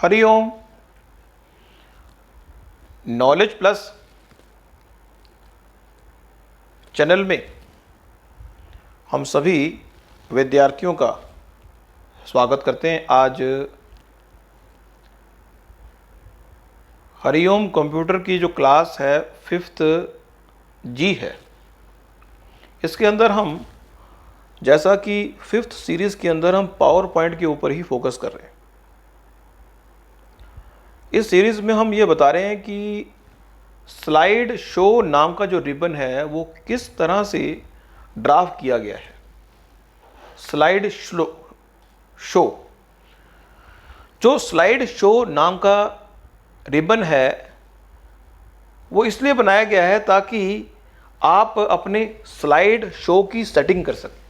Hariom. Knowledge plus channel में हम सभी विद्यार्थियों का स्वागत करते हैं। आज हरिओम कंप्यूटर की जो क्लास है 5th जी है। इसके अंदर हम, जैसा कि 5th सीरीज़ के अंदर हम पावर पॉइंट के ऊपर ही फोकस कर रहे हैं, इस सीरीज़ में हम ये बता रहे हैं कि स्लाइड शो नाम का जो रिबन है वो किस तरह से ड्राफ्ट किया गया है। स्लाइड शो, जो स्लाइड शो नाम का रिबन है वो इसलिए बनाया गया है ताकि आप अपने स्लाइड शो की सेटिंग कर सकें।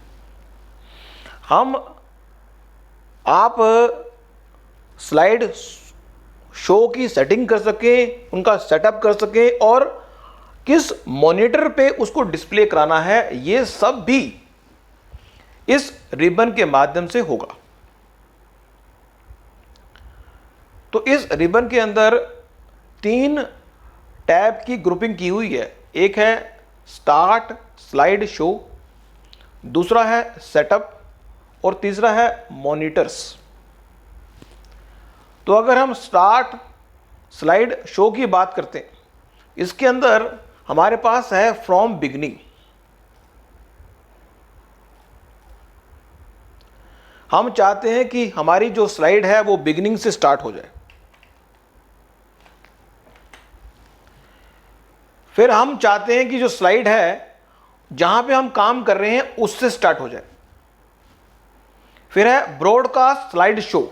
आप स्लाइड शो की सेटिंग कर सकें, उनका सेटअप कर सकें और किस मॉनिटर पे उसको डिस्प्ले कराना है, ये सब भी इस रिबन के माध्यम से होगा। तो इस रिबन के अंदर 3 टैब की ग्रुपिंग की हुई है। एक है स्टार्ट स्लाइड शो, दूसरा है सेटअप और तीसरा है मॉनिटर्स। तो अगर हम स्टार्ट स्लाइड शो की बात करते हैं, इसके अंदर हमारे पास है फ्रॉम बिगिनिंग। हम चाहते हैं कि हमारी जो स्लाइड है वो बिगिनिंग से स्टार्ट हो जाए। फिर हम चाहते हैं कि जो स्लाइड है जहां पे हम काम कर रहे हैं उससे स्टार्ट हो जाए। फिर है broadcast slide show,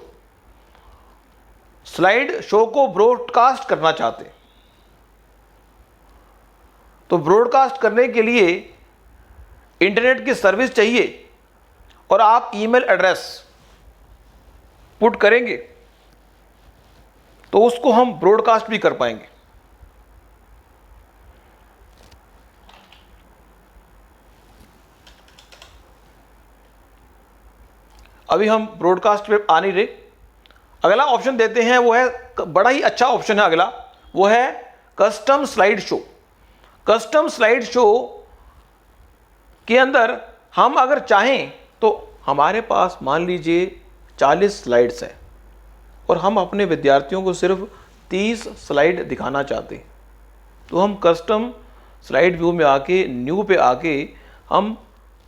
slide show को ब्रॉडकास्ट करना चाहते हैं। तो ब्रॉडकास्ट करने के लिए इंटरनेट की सर्विस चाहिए और आप ईमेल एड्रेस पुट करेंगे तो उसको हम ब्रॉडकास्ट भी कर पाएंगे। अभी हम ब्रॉडकास्ट पे आ नहीं रहे। अगला ऑप्शन देते हैं, वो है बड़ा ही अच्छा ऑप्शन है अगला, वो है custom slide show. Custom slide show के अंदर हम अगर चाहें तो हमारे पास मान लीजिए 40 स्लाइड्स हैं और हम अपने विद्यार्थियों को सिर्फ 30 स्लाइड दिखाना चाहते हैं, तो हम कस्टम स्लाइड व्यू में आके न्यू पे आके हम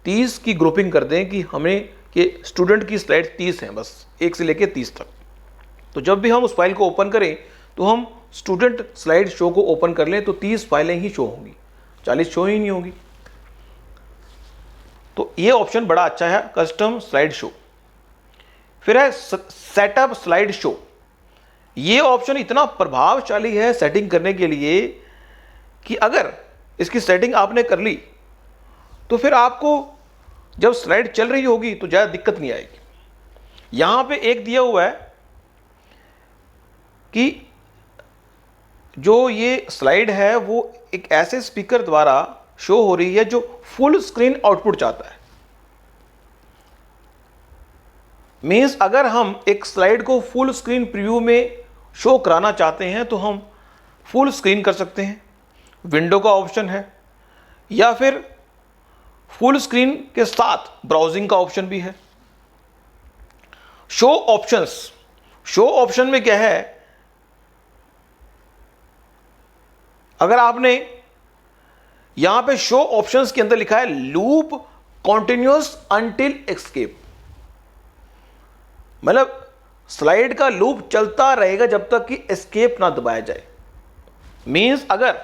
30 की ग्रुपिंग कर दें कि हमें कि स्टूडेंट की स्लाइड 30 हैं, बस 1 से लेकर 30 तक। तो जब भी हम उस फाइल को ओपन करें तो हम स्टूडेंट स्लाइड शो को ओपन कर लें तो 30 फाइलें ही शो होंगी, 40 शो ही नहीं होगी। तो ये ऑप्शन बड़ा अच्छा है, कस्टम स्लाइड शो। फिर है सेटअप स्लाइड शो। ये ऑप्शन इतना प्रभावशाली है सेटिंग करने के लिए कि अगर इसकी सेटिंग आपने कर ली तो फिर आपको जब स्लाइड चल रही होगी तो ज़्यादा दिक्कत नहीं आएगी। यहां पे एक दिया हुआ है कि जो ये स्लाइड है वो एक ऐसे स्पीकर द्वारा शो हो रही है जो फुल स्क्रीन आउटपुट चाहता है। मींस अगर हम एक स्लाइड को फुल स्क्रीन प्रीव्यू में शो कराना चाहते हैं तो हम फुल स्क्रीन कर सकते हैं, विंडो का ऑप्शन है, या फिर फुल स्क्रीन के साथ ब्राउजिंग का ऑप्शन भी है। शो ऑप्शंस, शो ऑप्शन में क्या है, अगर आपने यहां पे शो ऑप्शंस के अंदर लिखा है लूप कॉन्टिन्यूअस अंटिल एस्केप, मतलब स्लाइड का लूप चलता रहेगा जब तक कि एस्केप ना दबाया जाए। मींस अगर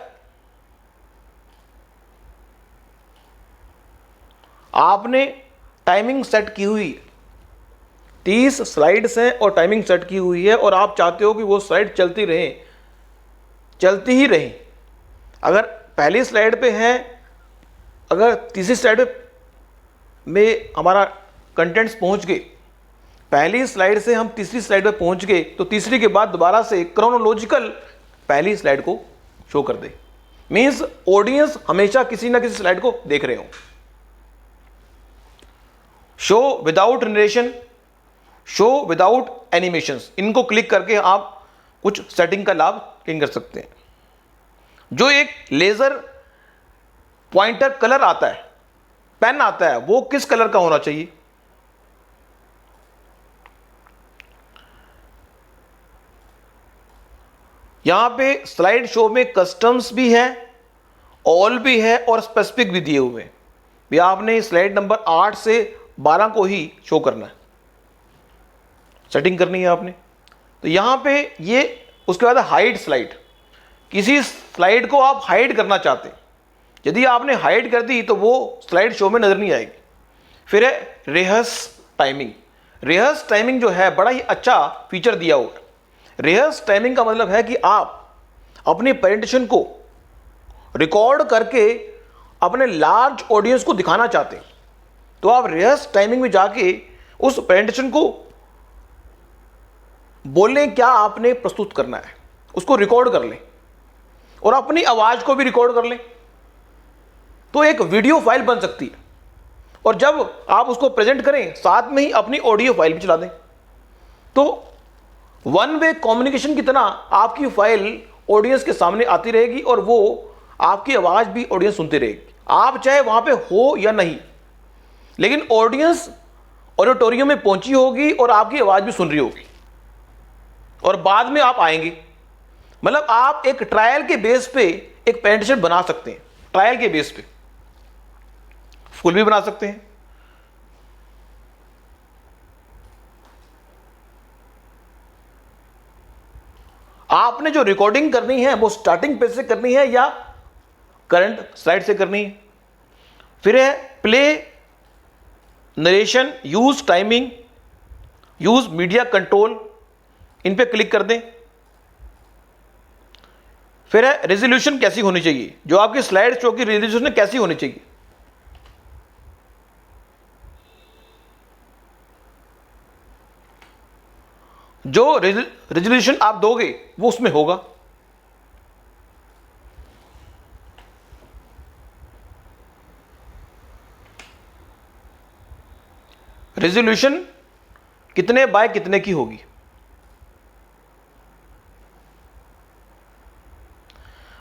आपने टाइमिंग सेट की हुई, 30 स्लाइड्स हैं और टाइमिंग सेट की हुई है और आप चाहते हो कि वो स्लाइड चलती रहे, चलती ही रहे। अगर पहली स्लाइड पे है, अगर तीसरी स्लाइड में हमारा कंटेंट्स पहुंच गए, पहली स्लाइड से हम तीसरी स्लाइड पे पहुंच गए तो तीसरी के बाद दोबारा से क्रोनोलॉजिकल पहली स्लाइड को शो कर दे। मींस ऑडियंस हमेशा किसी ना किसी स्लाइड को देख रहे हो। Show without narration, show without animations, इनको क्लिक करके आप कुछ सेटिंग का लाभ गेन कर सकते हैं। जो एक लेजर पॉइंटर कलर आता है, पेन आता है, वो किस कलर का होना चाहिए? यहां पे स्लाइड शो में कस्टम्स भी है, ऑल भी है और स्पेसिफिक भी दिए हुए हैं। भी आपने स्लाइड नंबर 8 से 12 को ही शो करना है, सेटिंग करनी है आपने। तो यहां पे ये, उसके बाद हाइड स्लाइड, किसी स्लाइड को आप हाइड करना चाहते हैं, यदि आपने हाइड कर दी तो वो स्लाइड शो में नजर नहीं आएगी। फिर है रिहर्स टाइमिंग। रिहर्स टाइमिंग जो है बड़ा ही अच्छा फीचर दिया हुआ है। रिहर्स टाइमिंग का मतलब है कि आप अपनी प्रेजेंटेशन को रिकॉर्ड करके अपने लार्ज ऑडियंस को दिखाना चाहते हैं, तो आप रिहर्स टाइमिंग में जाके उस प्रेजेंटेशन को बोलें, क्या आपने प्रस्तुत करना है, उसको रिकॉर्ड कर लें और अपनी आवाज को भी रिकॉर्ड कर लें, तो एक वीडियो फाइल बन सकती है। और जब आप उसको प्रेजेंट करें, साथ में ही अपनी ऑडियो फाइल भी चला दें, तो वन वे कम्युनिकेशन की तरह आपकी फाइल ऑडियंस के सामने आती रहेगी और वो आपकी आवाज भी ऑडियंस सुनती रहेगी। आप चाहे वहां पे हो या नहीं, लेकिन ऑडियंस ऑडिटोरियम में पहुंची होगी और आपकी आवाज भी सुन रही होगी, और बाद में आप आएंगे। मतलब आप एक ट्रायल के बेस पे एक प्रेजेंटेशन बना सकते हैं, ट्रायल के बेस पे फुल भी बना सकते हैं। आपने जो रिकॉर्डिंग करनी है वो स्टार्टिंग पेज से करनी है या करंट स्लाइड से करनी है। फिर है play, narration, use timing, use media control, इन पे क्लिक कर दें। फिर है रेजोल्यूशन कैसी होनी चाहिए, जो आपकी स्लाइड शो की रेजोल्यूशन कैसी होनी चाहिए। जो रेजोल्यूशन आप दोगे वो उसमें होगा। रेजोल्यूशन कितने बाय कितने की होगी।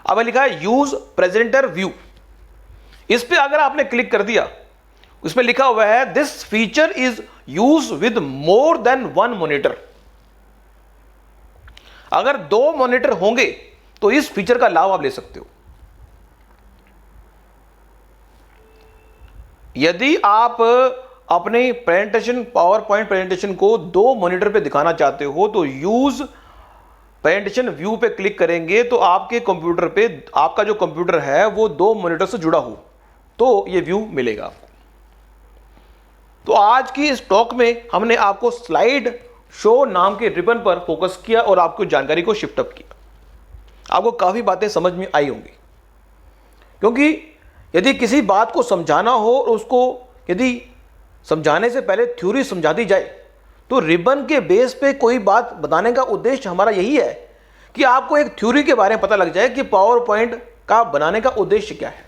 अब लिखा है यूज प्रेजेंटर व्यू, इस पे अगर आपने क्लिक कर दिया, उसमें लिखा हुआ है this feature is use with more than one monitor. अगर 2 मॉनिटर होंगे तो इस फीचर का लाभ आप ले सकते हो। यदि आप अपने प्रेजेंटेशन, पावर पॉइंट प्रेजेंटेशन को 2 मॉनिटर पे दिखाना चाहते हो, तो यूज प्रेजेंटेशन व्यू पे क्लिक करेंगे तो आपके कंप्यूटर पे, आपका जो कंप्यूटर है वो 2 मॉनिटर से जुड़ा हो तो ये व्यू मिलेगा आपको। तो आज की इस टॉक में हमने आपको स्लाइड शो नाम के रिबन पर फोकस किया और आपको जानकारी को शिफ्ट अप किया। आपको काफी बातें समझ में आई होंगी, क्योंकि यदि किसी बात को समझाना हो और उसको यदि समझाने से पहले थ्योरी समझा दी जाए, तो रिबन के बेस पे कोई बात बताने का उद्देश्य हमारा यही है कि आपको एक थ्योरी के बारे में पता लग जाए कि पावर पॉइंट का बनाने का उद्देश्य क्या है।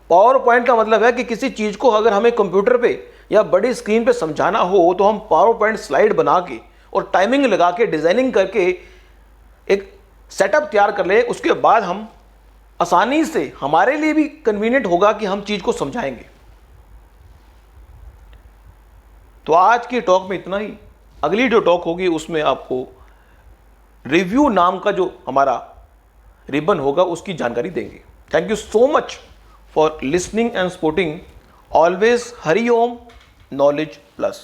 पावर पॉइंट का मतलब है कि किसी चीज को अगर हमें कंप्यूटर पे या बड़ी स्क्रीन पे समझाना हो तो हम पावर पॉइंट स्लाइड बना के और टाइमिंग लगा के, डिजाइनिंग करके एक सेटअप तैयार कर ले, उसके बाद हम आसानी से, हमारे लिए भी कन्वीनियंट होगा कि हम चीज को समझाएंगे। तो आज की टॉक में इतना ही। अगली जो टॉक होगी उसमें आपको रिव्यू नाम का जो हमारा रिबन होगा उसकी जानकारी देंगे। Thank you so much for listening and supporting always Hariom knowledge plus.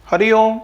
Hariom.